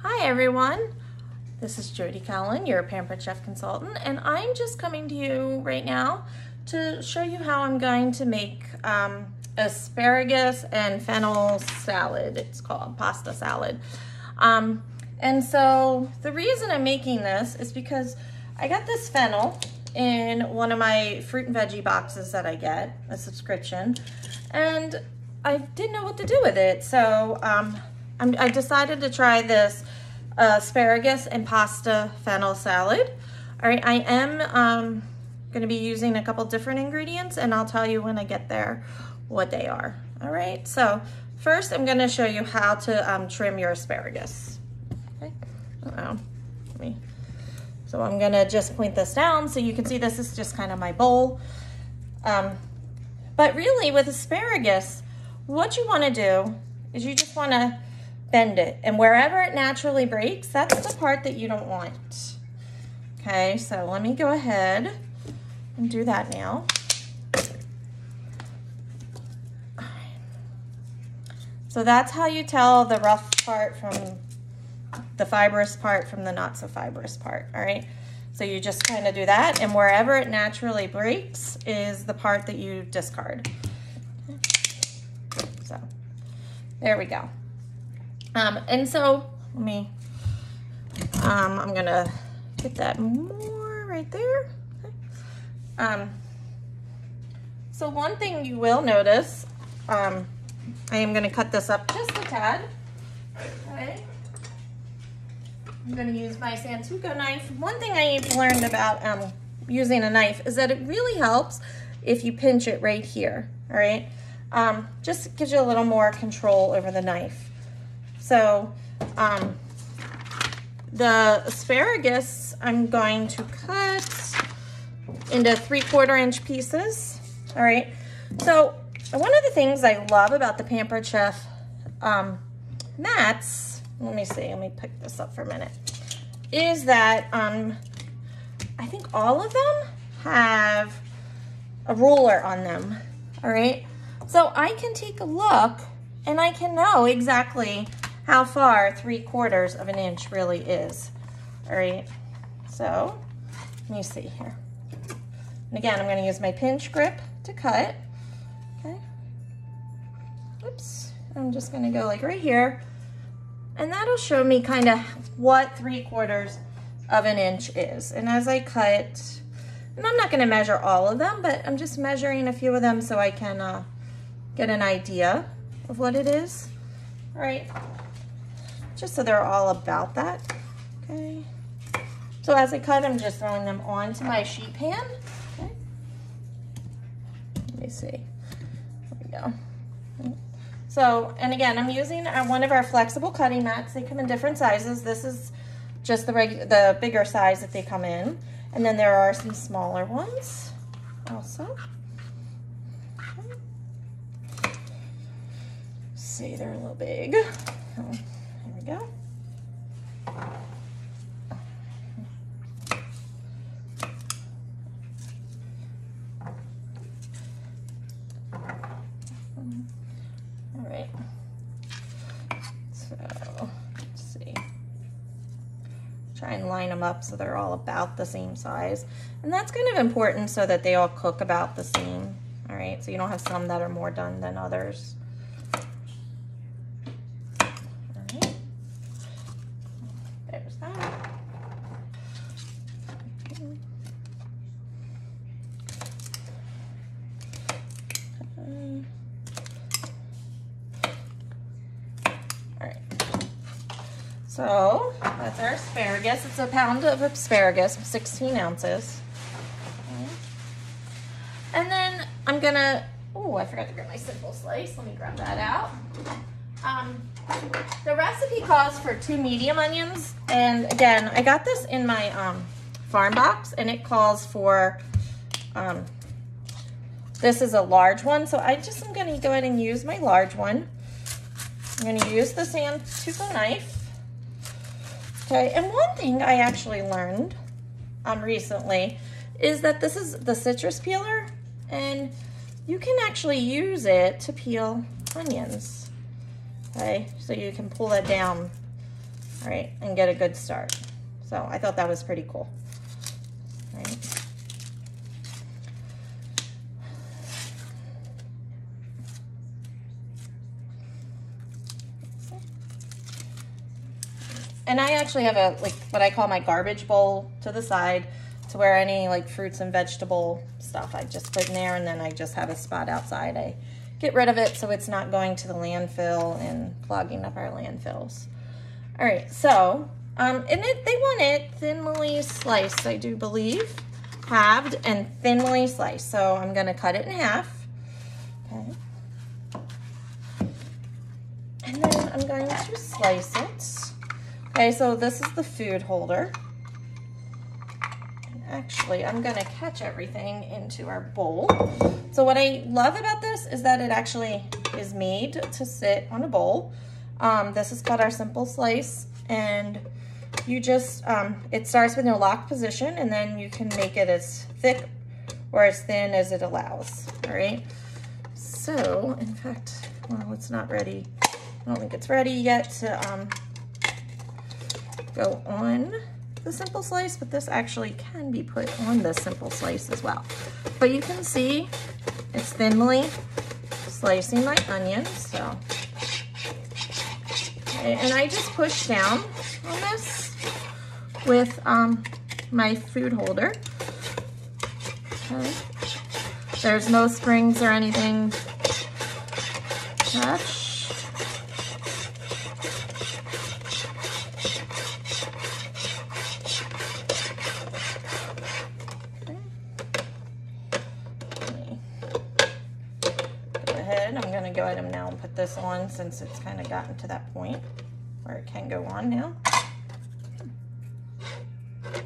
Hi everyone, this is Jody Callan, your Pampered Chef Consultant, and I'm just coming to you right now to show you how I'm going to make asparagus and fennel salad. It's called pasta salad. And so the reason I'm making this is because I got this fennel in one of my fruit and veggie boxes that I get, a subscription, and I didn't know what to do with it. So I decided to try this asparagus and pasta fennel salad. All right, I am going to be using a couple different ingredients, and I'll tell you when I get there what they are. All right, so first I'm going to show you how to trim your asparagus. Okay. So I'm going to just point this down so you can see this is just kind of my bowl. But really with asparagus, what you want to do is you just want to bend it, and wherever it naturally breaks, that's the part that you don't want. Okay, so let me go ahead and do that now. So that's how you tell the rough part from the fibrous part from the not so fibrous part. All right, so you just kind of do that, and wherever it naturally breaks is the part that you discard. Okay. So there we go. And so let me, I'm gonna get that more right there. Okay. So one thing you will notice, I am gonna cut this up just a tad. Okay. I'm gonna use my Santoku knife. One thing I've learned about using a knife is that it really helps if you pinch it right here, all right? Just gives you a little more control over the knife. So the asparagus I'm going to cut into 3/4 inch pieces. All right. So one of the things I love about the Pampered Chef mats, let me pick this up for a minute, is that I think all of them have a ruler on them. All right. So I can take a look and I can know exactly how far 3/4 of an inch really is. All right, so let me see here. And again, I'm going to use my pinch grip to cut. Okay. Oops. I'm just going to go like right here, and that'll show me kind of what 3/4 of an inch is. And as I cut, and I'm not going to measure all of them, but I'm just measuring a few of them so I can get an idea of what it is. All right. Just so they're all about that, okay? So as I cut, I'm just throwing them onto my sheet pan, okay? Let me see, there we go. So, and again, I'm using one of our flexible cutting mats. They come in different sizes. This is just the bigger size that they come in. And then there are some smaller ones also. Okay. Let's see, they're a little big. Oh. There we go. All right. So let's see. Try and line them up so they're all about the same size. And that's kind of important so that they all cook about the same. All right. So you don't have some that are more done than others. So that's our asparagus. It's a pound of asparagus, 16 ounces. Okay. And then I'm gonna, oh, I forgot to grab my simple slice. Let me grab that out. The recipe calls for 2 medium onions. And again, I got this in my farm box, and it calls for, this is a large one. So I just am gonna go ahead and use my large one. I'm gonna use the Santoku knife. Okay, and one thing I actually learned recently is that this is the citrus peeler, and you can actually use it to peel onions. Okay, so you can pull it down all right, and get a good start. So I thought that was pretty cool, right? And I actually have a, like, what I call my garbage bowl to the side, to where any like fruits and vegetable stuff I just put in there, and then I just have a spot outside. I get rid of it so it's not going to the landfill and clogging up our landfills. All right, so, and they want it thinly sliced, I do believe, halved and thinly sliced. So I'm gonna cut it in half, okay? And then I'm going to slice it. Okay, so this is the food holder. And actually, I'm gonna catch everything into our bowl. So what I love about this is that it actually is made to sit on a bowl. This is called our simple slice, and you just, it starts with a locked position, and then you can make it as thick or as thin as it allows, all right? So, in fact, well, it's not ready. I don't think it's ready yet to go on the simple slice, but this actually can be put on the simple slice as well. But you can see it's thinly slicing my onions, so. Okay, and I just push down on this with my food holder. Okay. There's no springs or anything attached. I'm going to go ahead and now put this on, since it's kind of gotten to that point where it can go on now. Okay.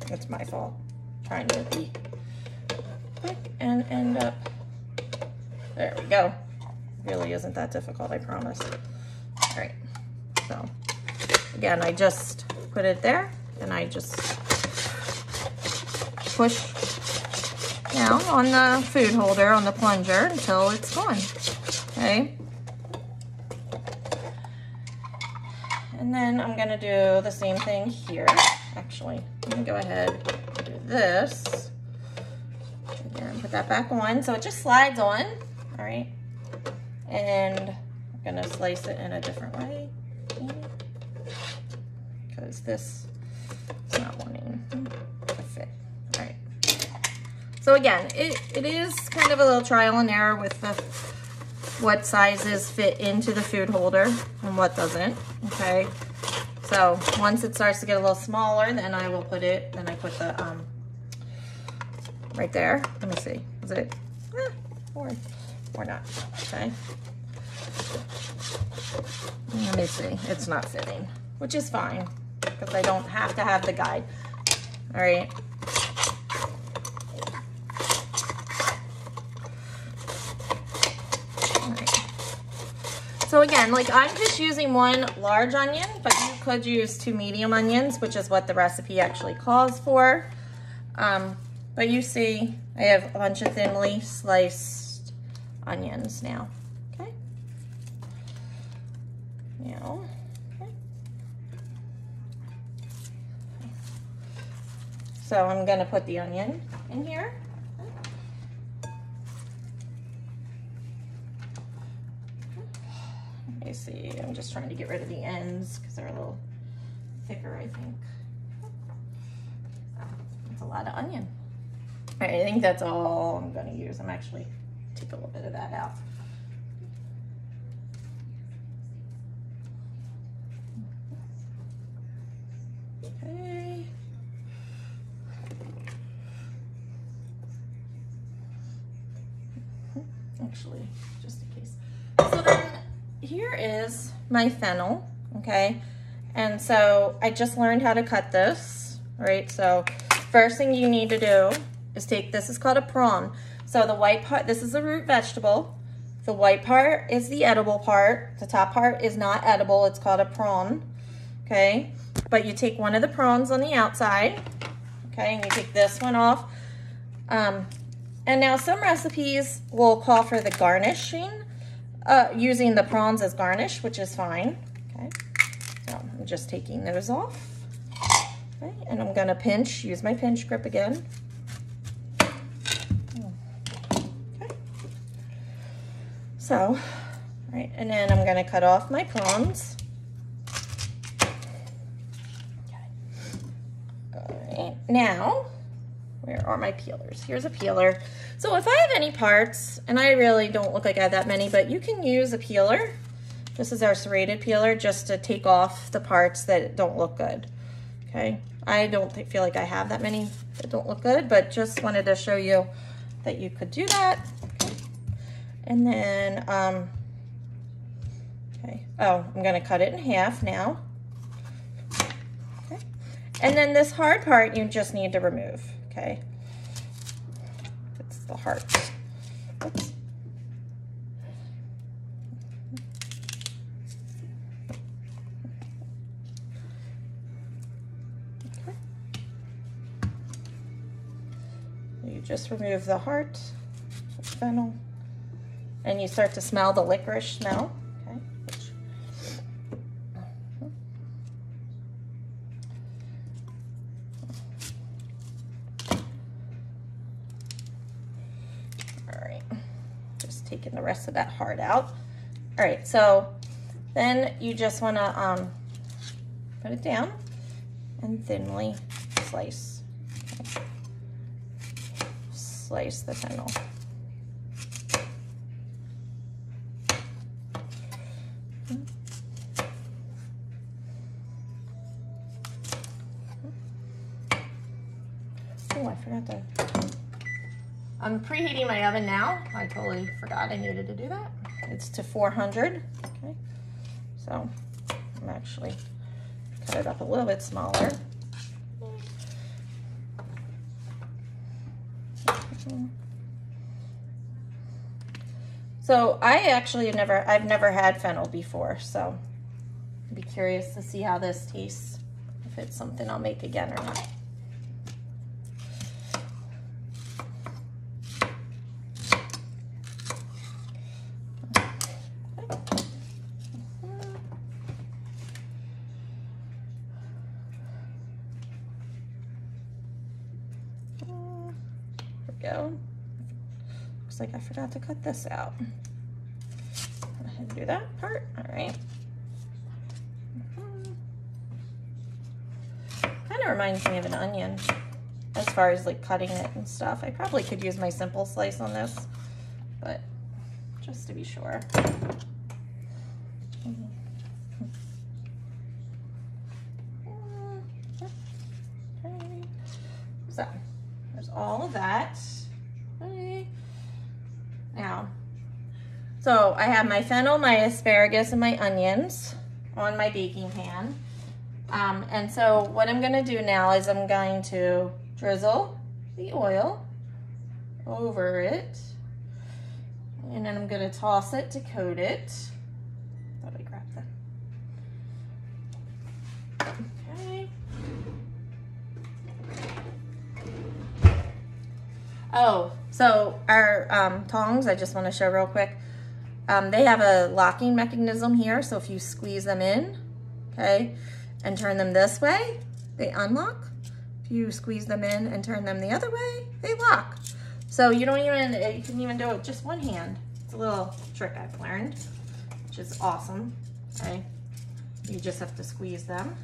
It's my fault trying to be quick and end up. There we go. Really isn't that difficult, I promise. All right. So again, I just put it there, and I just push down on the food holder, on the plunger, until it's gone, okay? And then I'm gonna do the same thing here. Actually, I'm gonna go ahead and do this. Again, put that back on, so it just slides on, all right? And I'm gonna slice it in a different way, because this is not wanting to fit. All right. So again, it is kind of a little trial and error with the what sizes fit into the food holder and what doesn't, okay? So once it starts to get a little smaller, then I will put it, then I put the, right there. Let me see, is it, or not, okay? Let me see, it's not fitting, which is fine, because I don't have to have the guide, all right? So again, like I'm just using one large onion, but you could use 2 medium onions, which is what the recipe actually calls for. But you see, I have a bunch of thinly sliced onions now, okay? Now, okay. So I'm gonna put the onion in here. You see, I'm just trying to get rid of the ends because they're a little thicker, I think. That's a lot of onion. All right, I think that's all I'm going to use. I'm actually take a little bit of that out. Okay. Actually, just in case. So then, here is my fennel, okay? And so I just learned how to cut this, right? So first thing you need to do is take, this is called a prawn. So the white part, this is a root vegetable. The white part is the edible part. The top part is not edible, it's called a prawn, okay? But you take one of the prawns on the outside, okay? And you take this one off. And now some recipes will call for the garnishing, using the prawns as garnish, which is fine. Okay, so I'm just taking those off. Okay, and I'm gonna pinch, use my pinch grip again. Okay. So, right, and then I'm gonna cut off my prawns. Now, where are my peelers? Here's a peeler. So if I have any parts, and I really don't look like I have that many, but you can use a peeler. This is our serrated peeler, just to take off the parts that don't look good. Okay, I don't feel like I have that many that don't look good, but just wanted to show you that you could do that. Okay. And then, okay, oh, I'm gonna cut it in half now. And then this hard part you just need to remove, okay? It's the heart. Oops. Okay. You just remove the heart, fennel, and you start to smell the licorice smell. Taking the rest of that heart out. All right, so then you just want to put it down and thinly slice. Okay. Slice the fennel. Oh, I forgot to. I'm preheating my oven now. I totally forgot I needed to do that. It's to 400, okay? So I'm actually cut it up a little bit smaller. So I've never had fennel before, so I'd be curious to see how this tastes, if it's something I'll make again or not. Go. Looks like I forgot to cut this out. Go ahead and do that part. All right. Kind of reminds me of an onion as far as like cutting it and stuff. I probably could use my simple slice on this, but just to be sure. So there's all of that. Okay. Now, so I have my fennel, my asparagus, and my onions on my baking pan. And so what I'm gonna do now is I'm going to drizzle the oil over it. And then I'm gonna toss it to coat it. Thought I grabbed that. Okay. Oh, so our tongs, I just want to show real quick. They have a locking mechanism here, so if you squeeze them in, okay, and turn them this way, they unlock. If you squeeze them in and turn them the other way, they lock. So you can even do it with just one hand. It's a little trick I've learned, which is awesome, okay? You just have to squeeze them.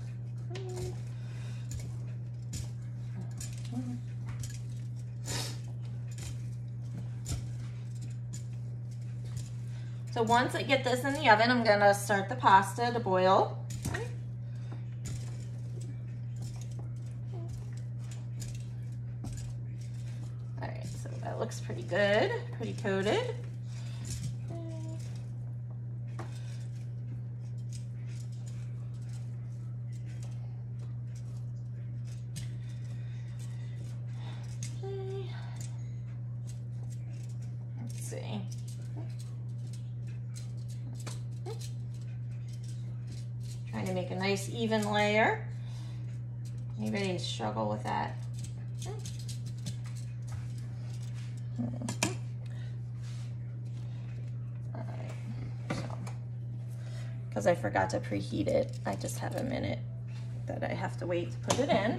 So once I get this in the oven, I'm gonna start the pasta to boil. Okay. All right, so that looks pretty good, pretty coated. Okay. Let's see. Trying to make a nice even layer. Anybody struggle with that? All right, so, because I forgot to preheat it, I just have a minute that I have to wait to put it in.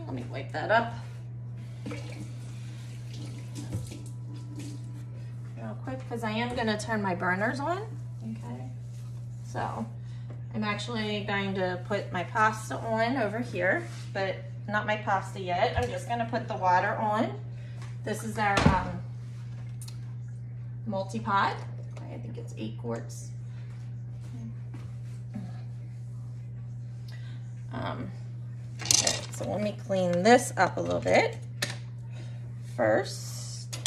Let me wipe that up real quick because I am going to turn my burners on. Okay, so I'm actually going to put my pasta on over here, but not my pasta yet. I'm just going to put the water on. This is our multi-pot. I think it's 8 quarts. Okay, so let me clean this up a little bit first.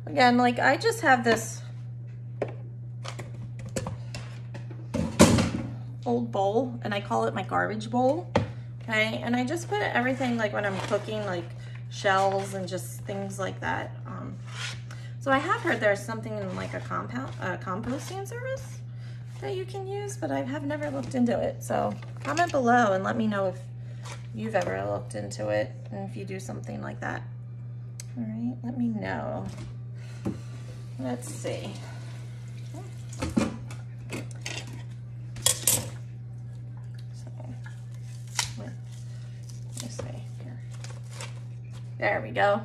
Again, like I just have this old bowl and I call it my garbage bowl. Okay, and I just put everything like when I'm cooking, like shells and just things like that. So I have heard there's something in like a composting service that you can use, but I have never looked into it. So comment below and let me know if you've ever looked into it and if you do something like that. All right, let me know. Let's see. Let me see here. There we go.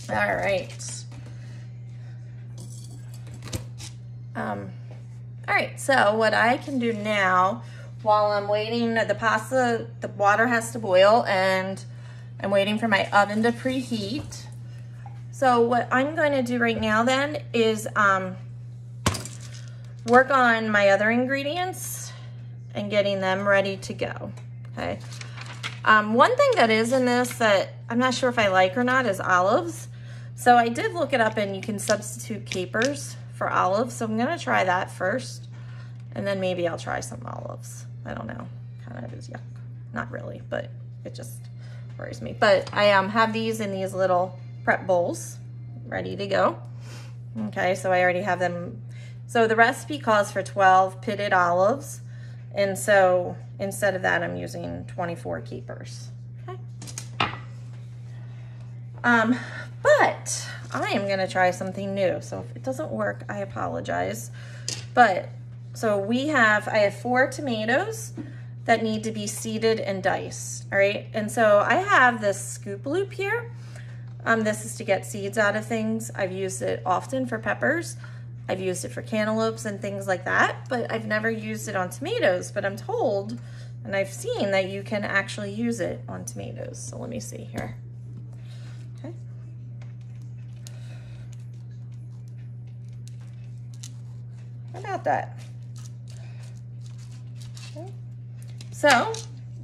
All right. All right, so what I can do now while I'm waiting, the pasta, the water has to boil and I'm waiting for my oven to preheat. So what I'm going to do right now then is work on my other ingredients and getting them ready to go, okay? One thing that is in this that I'm not sure if I like or not is olives. So I did look it up and you can substitute capers for olives. So I'm gonna try that first and then maybe I'll try some olives. I don't know, kind of is yuck. Not really, but it just worries me. But I have these in these little prep bowls ready to go. Okay, so I already have them. So the recipe calls for 12 pitted olives. And so instead of that, I'm using 24 capers. Okay. But I am gonna try something new. So if it doesn't work, I apologize. But so I have 4 tomatoes that need to be seeded and diced, all right? And so I have this scoop loop here. This is to get seeds out of things. I've used it often for peppers. I've used it for cantaloupes and things like that, but I've never used it on tomatoes, but I'm told, and I've seen that you can actually use it on tomatoes. So let me see here. Okay. How about that? Okay. So,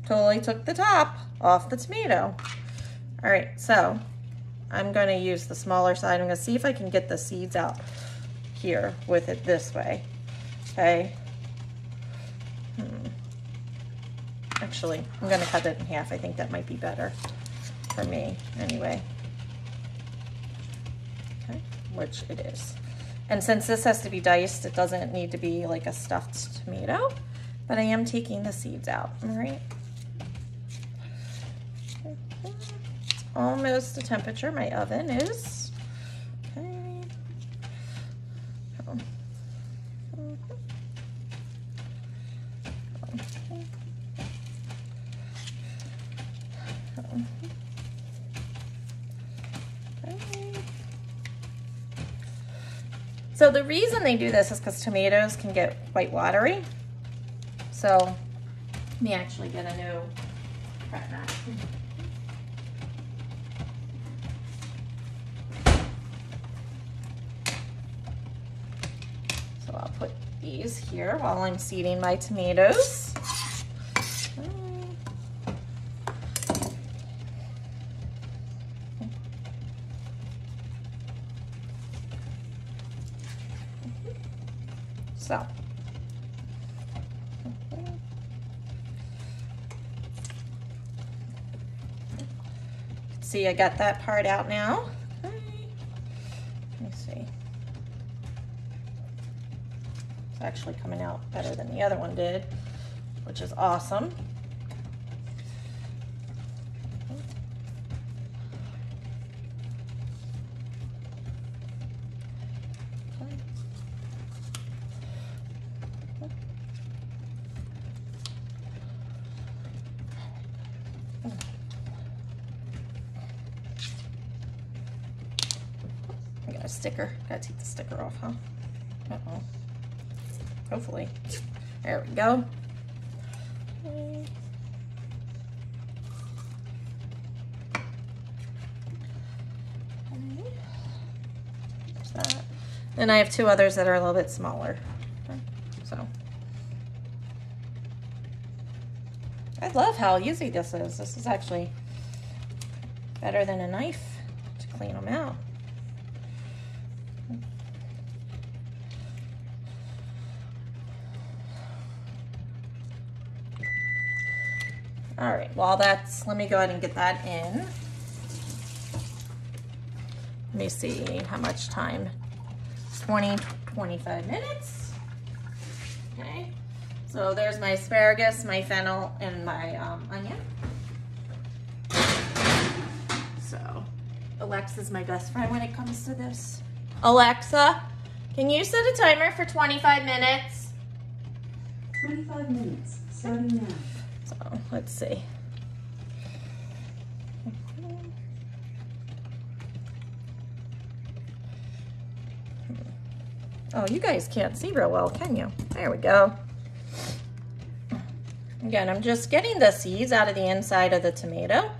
totally took the top off the tomato. All right, so I'm gonna use the smaller side. I'm gonna see if I can get the seeds out here with it this way, okay? Actually, I'm gonna cut it in half. I think that might be better for me anyway. Okay, which it is. And since this has to be diced, it doesn't need to be like a stuffed tomato, but I am taking the seeds out, all right? It's almost the temperature my oven is. So the reason they do this is because tomatoes can get quite watery. So let me actually get a new prep mat. So I'll put these here while I'm seeding my tomatoes. So, see, I got that part out now. Okay. Let me see. It's actually coming out better than the other one did, which is awesome. I got a sticker. Gotta take the sticker off, huh? Uh-oh. Hopefully. There we go. Okay. There's that. And I have two others that are a little bit smaller. Okay. So. I love how easy this is. This is actually better than a knife to clean them out. All right, well let me go ahead and get that in. Let me see how much time. 25 minutes. Okay, so there's my asparagus, my fennel, and my onion. So Alexa's my best friend when it comes to this. Alexa, can you set a timer for 25 minutes? 25 minutes, starting now. So let's see. Oh, you guys can't see real well, can you? There we go. Again, I'm just getting the seeds out of the inside of the tomato.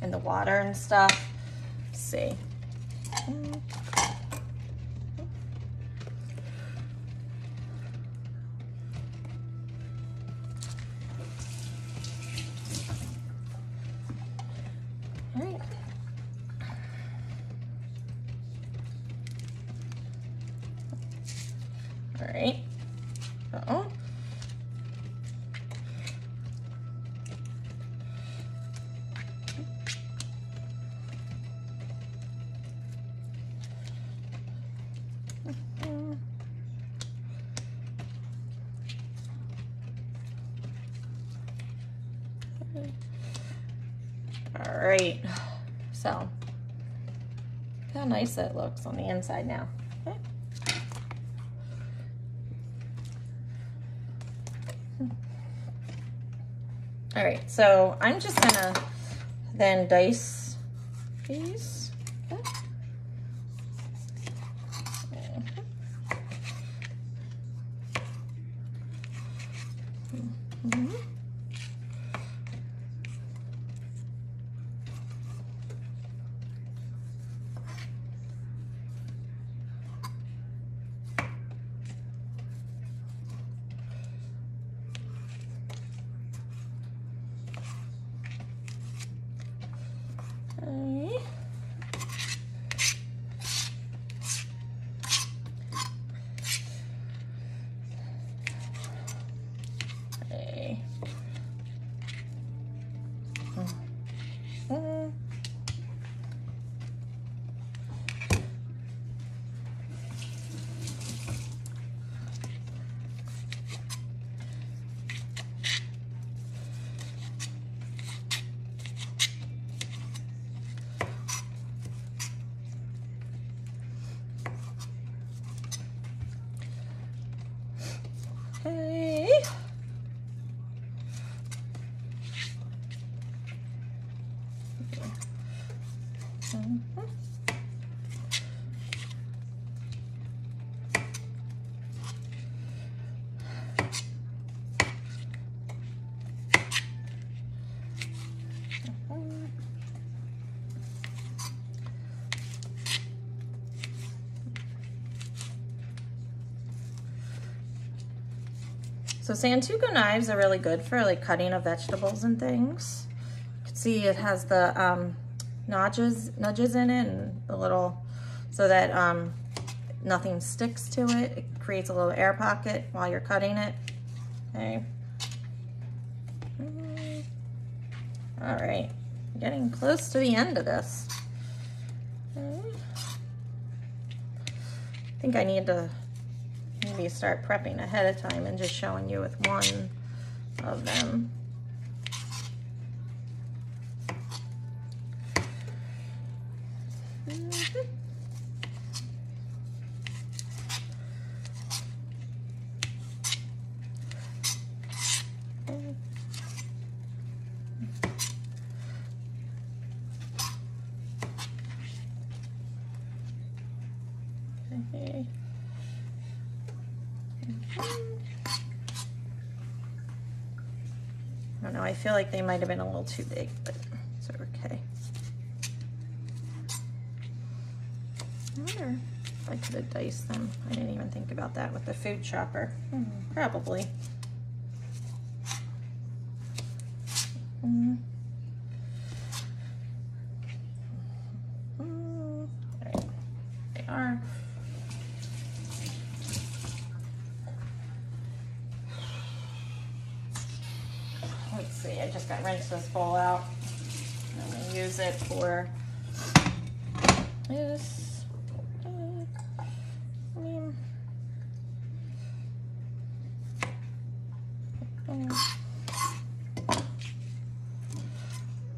And the water and stuff. Let's see. All right. Uh-oh. All right. So, look how nice that looks on the inside now. Okay. All right, so I'm just gonna then dice these. Okay. Okay. So Santoku knives are really good for like cutting of vegetables and things. You can see it has the nudges in it and the little, so that nothing sticks to it. It creates a little air pocket while you're cutting it. Okay. All right, getting close to the end of this. Okay. I think I need to maybe start prepping ahead of time and just showing you with one of them. Okay. I don't know, I feel like they might have been a little too big, but it's okay. I wonder if I could have diced them. I didn't even think about that with the food chopper. Probably. There they are. Let's see, I just got rinsed this bowl out. I'm going to use it for this.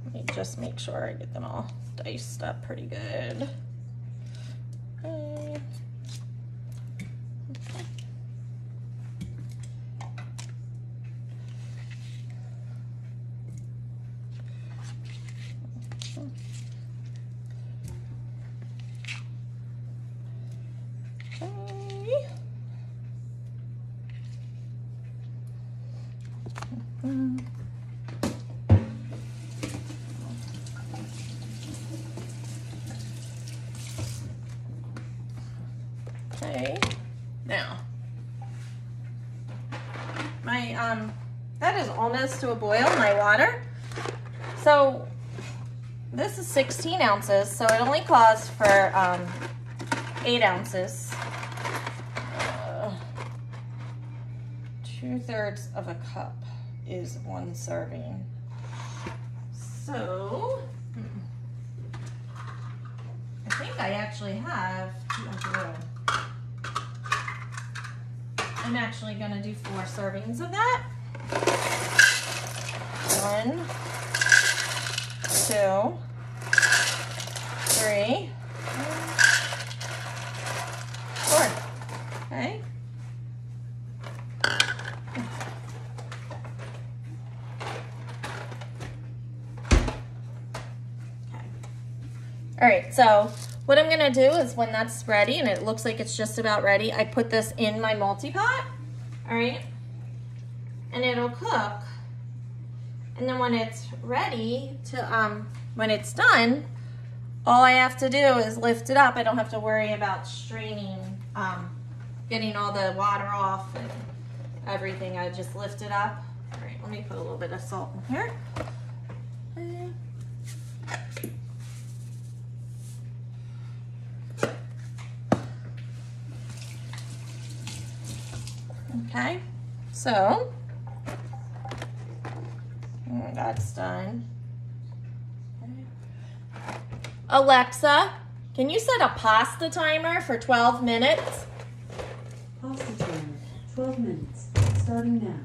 Let me just make sure I get them all diced up pretty good. Okay. Okay, now my that is almost to a boil, my water. So this is 16 ounces, so it only calls for 8 ounces. 2/3 of a cup is 1 serving. So I think I actually have 200. I'm actually going to do 4 servings of that. 1, 2, 3, 4. Okay. All right, so what I'm gonna do is when that's ready and it looks like it's just about ready, I put this in my multi-pot, all right? And it'll cook. And then when it's ready to, when it's done, all I have to do is lift it up. I don't have to worry about straining, getting all the water off and everything. I just lift it up. All right, let me put a little bit of salt in here. Okay, so that's done. Alexa, can you set a pasta timer for 12 minutes? Pasta timer, 12 minutes, starting now.